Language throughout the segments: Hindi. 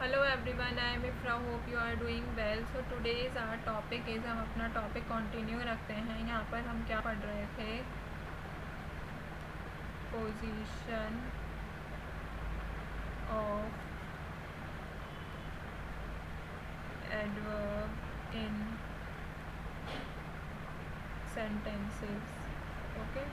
Hello everyone, I am Ifra, hope you are doing well. So today's our topic is, हम अपना टॉपिक कंटिन्यू रखते हैं। यहाँ पर हम क्या पढ़ रहे थे? Position of adverb in sentences. Okay,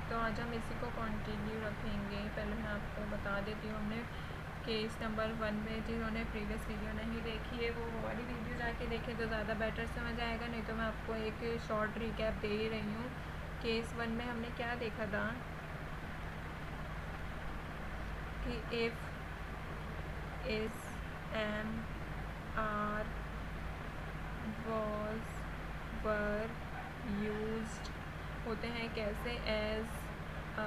तो आज हम इसी को कंटिन्यू रखेंगे। पहले मैं आपको बता देती हूँ, हमने केस नंबर 1 में जिन्होंने प्रीवियस वीडियो नहीं देखी है वो वाली वीडियो जाके देखें तो ज़्यादा बेटर समझ आएगा, नहीं तो मैं आपको एक शॉर्ट रिकैप दे ही रही हूँ। केस 1 में हमने क्या देखा था कि if, is, am, are, was, were used होते हैं कैसे? As a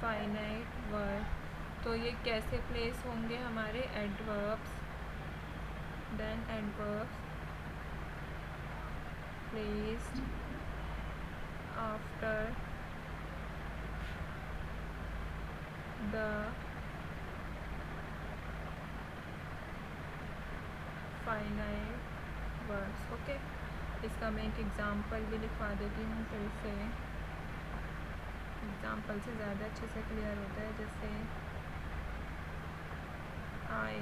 finite word. तो ये कैसे प्लेस होंगे हमारे adverbs? Then adverbs placed after the finite words. Okay, इसका मैं एक एग्ज़ाम्पल भी लिखवा देती हूँ फिर से, एग्ज़ाम्पल से ज़्यादा अच्छे से क्लियर होता है। जैसे I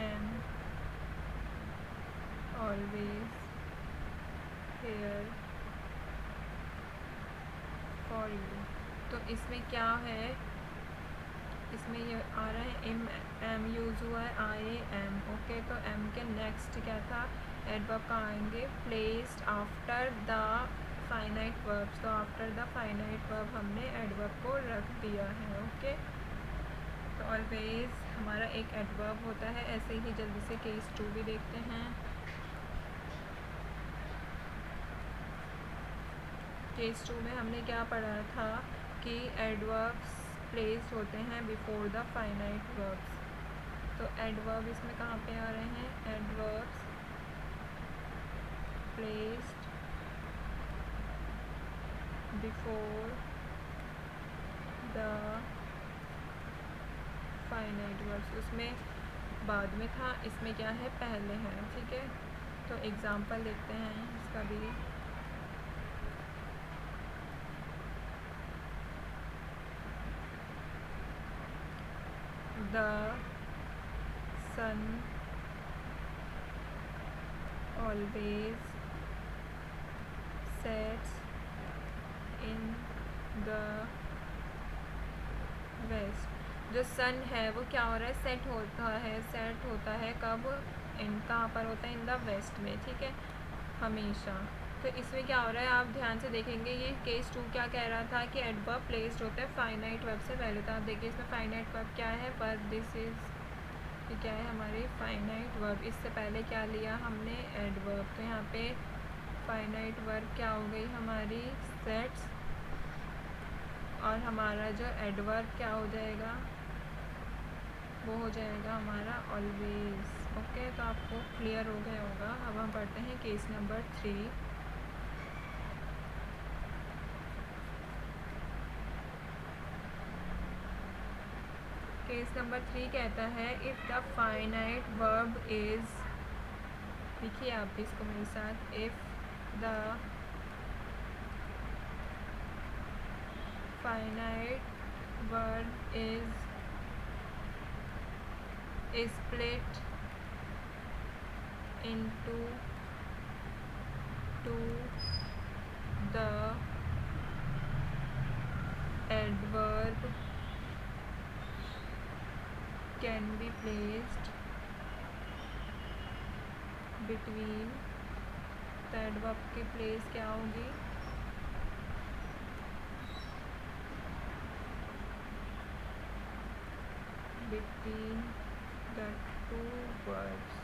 am always here for you. तो इसमें क्या है, इसमें ये आ रहा है एम यूज़ हुआ है, आई एम। ओके, तो एम के नेक्स्ट क्या था? एडवर्ब कहाँ आएंगे? Placed after the finite verbs. तो आफ्टर द फाइनाइट वर्ब हमने एडवर्ब को रख दिया है। ओके, तो ऑलवेज हमारा एक एडवर्ब होता है। ऐसे ही जल्दी से केस 2 भी देखते हैं। केस 2 में हमने क्या पढ़ा था कि एडवर्ब्स प्लेस्ड होते हैं बिफोर द फाइनाइट वर्ब्स। तो एडवर्ब इसमें कहाँ पे आ रहे हैं? Adverbs placed before the finite verbs. उसमें बाद में था, इसमें क्या है? पहले है। ठीक है, तो एग्ज़ाम्पल देखते हैं इसका भी। The sun always sets in the west. जो सन है वो क्या हो रहा है? सेट होता है। सेट होता है कब? इन कहाँ पर होता है? इन द वेस्ट में। ठीक है, हमेशा। तो इसमें क्या हो रहा है, आप ध्यान से देखेंगे। ये केस 2 क्या कह रहा था कि एडवर्ब प्लेस्ड होता है फाइनाइट वर्ब से पहले। तो आप देखिए इसमें फाइनाइट वर्ब क्या है? पर दिस इज, ये क्या है? हमारी फाइनाइट वर्ब। इससे पहले क्या लिया हमने? एडवर्ब। तो यहाँ पे फाइनाइट वर्ब क्या हो गई हमारी? सेट्स। और हमारा जो एडवर्ब क्या हो जाएगा? वो हो जाएगा हमारा ऑलवेज। ओके, तो आपको क्लियर हो गया होगा। अब हम पढ़ते हैं केस नंबर 3। केस नंबर 3 कहता है if the finite verb is, देखिए आप भी इसको मेरे साथ, if the finite verb is split into two, the adverb can be placed between। तो एडवर्ब की प्लेस क्या होगी? Between the two words.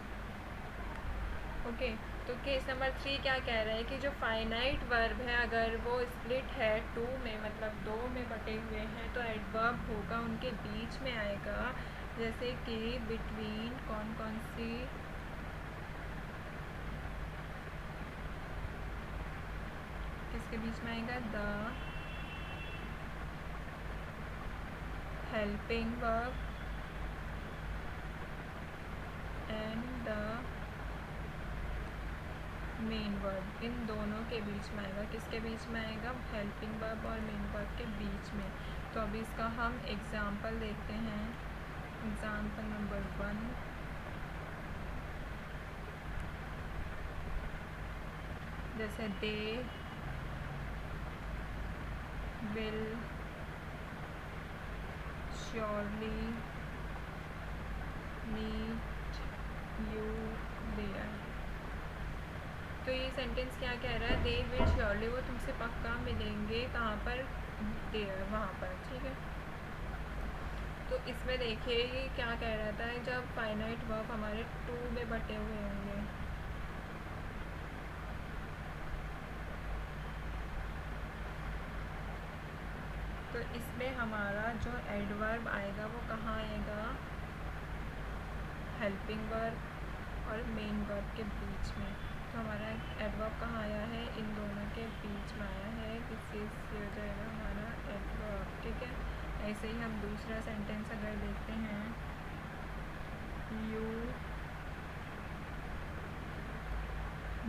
Okay, तो केस नंबर 3 क्या कह रहा है कि जो फाइनाइट वर्ब है अगर वो स्प्लिट है 2 में, मतलब 2 में बटे हुए हैं, तो एडवर्ब होगा उनके बीच में आएगा। जैसे कि बिटवीन, कौन कौन सी? किसके बीच में आएगा? The helping verb and the main verb, इन दोनों के बीच में आएगा। किसके बीच में आएगा? हेल्पिंग वर्ब और मेन वर्ब के बीच में। तो अभी इसका हम एग्जाम्पल देखते हैं। एग्जाम्पल नंबर 1, जैसे they will surely meet you there. तो ये सेंटेंस क्या कह रहा है? दे विल श्योरली, वो तुमसे पक्का मिलेंगे। कहाँ पर? देयर, वहाँ पर। ठीक है, तो इसमें देखिए ये क्या कह रहा था, जब फाइनाइट वर्ब हमारे 2 में बटे हुए होंगे, तो इसमें हमारा जो एडवर्ब आएगा वो कहाँ आएगा? हेल्पिंग वर्ब और मेन वर्ब के बीच में। तो हमारा एडवर्ब कहाँ आया है? इन दोनों के बीच में आया है। दिस इज हो जाएगा हमारा एडवर्ब। ठीक है, ऐसे ही हम दूसरा सेंटेंस अगर देखते हैं, you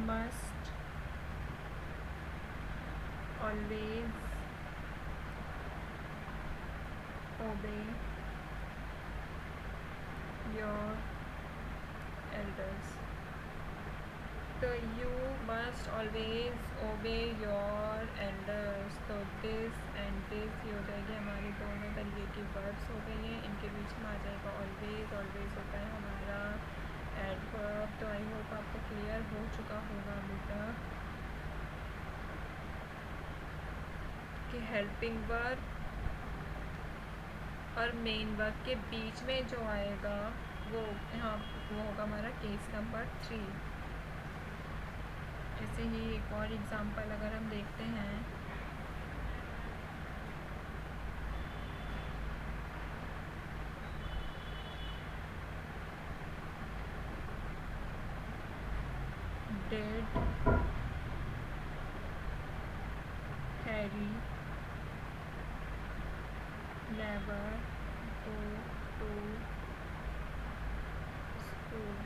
must always obey your elders। तो you must always obey your elders, तो this and this हो जाएगी हमारी दोनों तरीके की verbs हो गई हैं। इनके बीच में आ जाएगा always। always होता है हमारा adverb। तो आई होप आपको क्लियर हो चुका होगा अभी तक कि हेल्पिंग वर्ब और मेन वर्ब के बीच में जो आएगा वो यहाँ वो होगा हमारा केस नंबर 3। ऐसे ही एक और एग्जांपल अगर हम देखते हैं, did Harry never go to school.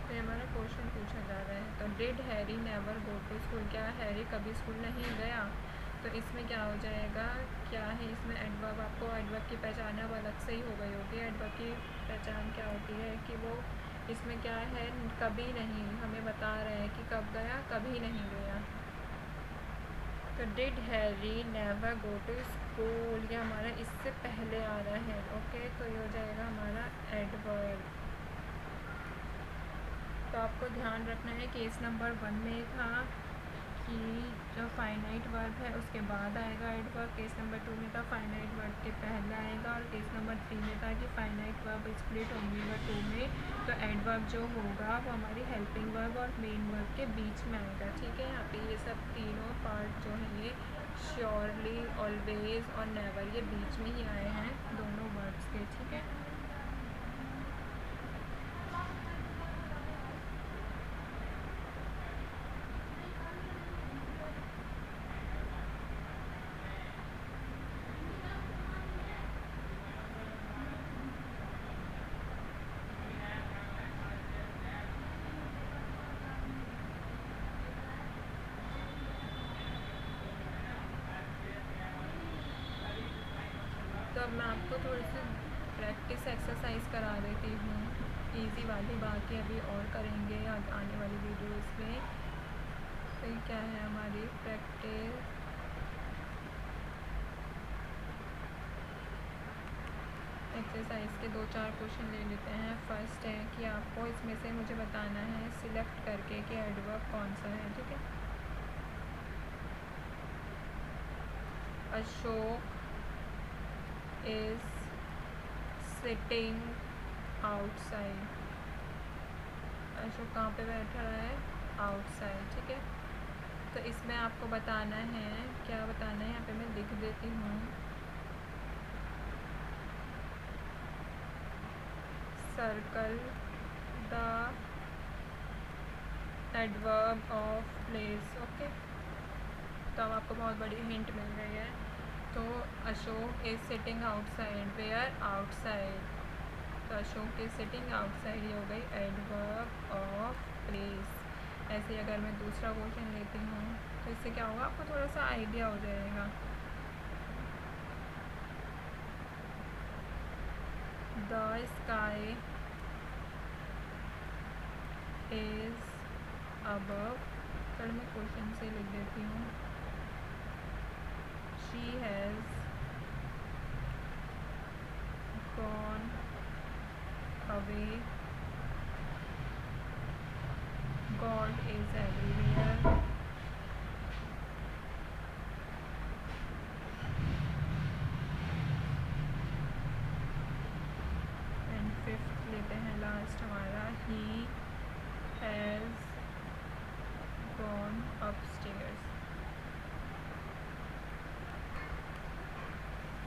तो हमारा क्वेश्चन पूछा जा रहा है, तो did Harry never go to school, क्या हैरी कभी स्कूल नहीं गया? तो इसमें क्या हो जाएगा? क्या है इसमें एडवर्ब, आपको एडवर्ब की पहचान अब अलग से ही हो गई होगी। एडवर्ब की पहचान क्या होती है कि वो इसमें क्या है? कभी नहीं, हमें बता रहे हैं कि कब गया, कभी नहीं गया। तो did Harry never go to school, ये हमारा इससे पहले आ रहा है। ओके, तो ये हो जाएगा हमारा एडवर्ब। तो आपको ध्यान रखना है केस नंबर 1 में था कि जो फाइनाइट वर्ब है उसके बाद आएगा एडवर्ब। केस नंबर 2 में था फाइनाइट वर्ब के पहले आएगा। और केस नंबर 3 में था कि फाइनाइट वर्ब स्प्लिट होंगी 2 में, तो एडवर्ब जो होगा वो हमारी हेल्पिंग वर्ब और मेन वर्ब के बीच में आएगा। ठीक है, यहाँ पे ये सब तीनों पार्ट जो है ये श्योरली, ऑलवेज और नेवर, ये बीच में ही आए हैं दोनों वर्ब्स के। ठीक है, तो अब मैं आपको थोड़ी सी प्रैक्टिस एक्सरसाइज करा देती हूँ, इजी वाली। बाकी अभी और करेंगे आने वाली वीडियोस में। तो ये क्या है हमारी प्रैक्टिस, एक्सरसाइज के 2-4 क्वेश्चन ले लेते हैं। फर्स्ट है कि आपको इसमें से मुझे बताना है सिलेक्ट करके कि एडवर्ब कौन सा है। ठीक है, Ashok is sitting outside, Ashok कहाँ पे बैठा है? आउटसाइड। ठीक है, तो इसमें आपको बताना है, क्या बताना है यहाँ पे मैं लिख देती हूँ, circle the adverb of place. Okay, तो अब आपको बहुत बड़ी हिंट मिल रही है। तो Ashok is sitting outside, where outside, तो अशोक इज सिटिंग आउटसाइड ये हो गई एडवर्ब ऑफ प्लेस। ऐसे अगर मैं दूसरा क्वेश्चन लेती हूँ तो इससे क्या होगा, आपको थोड़ा सा आइडिया हो जाएगा। द स्काई इज अबव, चलो मैं क्वेश्चन से लिख देती हूँ। She has gone away, God is everywhere, and fifth लेते हैं लास्ट हमारा, he has gone upstairs.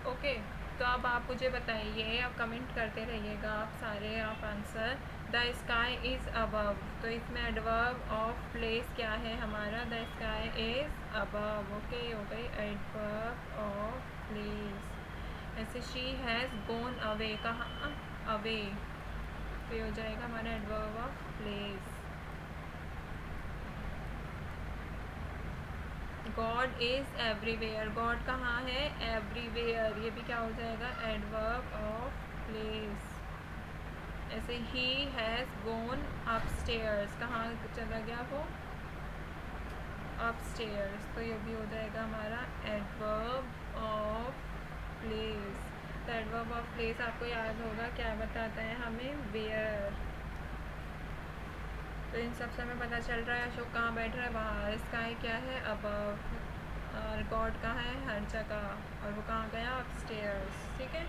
Okay, तो अब आप मुझे बताइए, आप कमेंट करते रहिएगा आप सारे, आप answer. The sky is above, तो इसमें एडवर्ब ऑफ प्लेस क्या है हमारा, the sky is above. Okay, हो गई एडवर्ब ऑफ प्लेस। ऐसे शी हैज़ गॉन अवे, कहाँ अवे, तो ये हो जाएगा हमारा adverb of place. God is everywhere, God कहाँ है, एवरीवेयर, ये भी क्या हो जाएगा एडवर्ब ऑफ प्लेस। ऐसे ही हैज़ गॉन अपस्टेयर्स, कहाँ चला गया वो, अपस्टेयर्स, तो ये भी हो जाएगा हमारा एडवर्ब ऑफ प्लेस। तो एडवर्ब ऑफ प्लेस आपको याद होगा क्या बताता है हमें, वेयर। तो इन सब से हमें पता चल रहा है अशोक कहाँ बैठ रहा है, बाहर, स्काई क्या है अबव, और गॉड कहाँ है, हर जगह, और वो कहाँ गया, अपस्टेयर्स। ठीक है,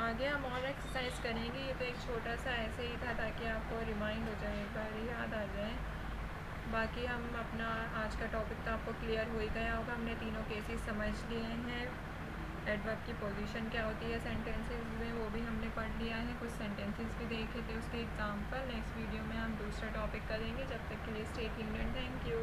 आगे हम और एक्सरसाइज करेंगे। ये तो एक छोटा सा ऐसे ही था ताकि आपको रिमाइंड हो जाए, एक बार याद आ जाए। बाकी हम अपना आज का टॉपिक तो आपको क्लियर हो ही गया होगा, हमने तीनों केसेस समझ लिए हैं। एडवर्ब की पोजीशन क्या होती है सेंटेंसेस में, वो भी हमने पढ़ लिया है, कुछ सेंटेंसेस भी देखे थे उसके एग्जाम्पल। नेक्स्ट वीडियो में हम दूसरा टॉपिक करेंगे, जब तक के लिए stay tuned and thank you.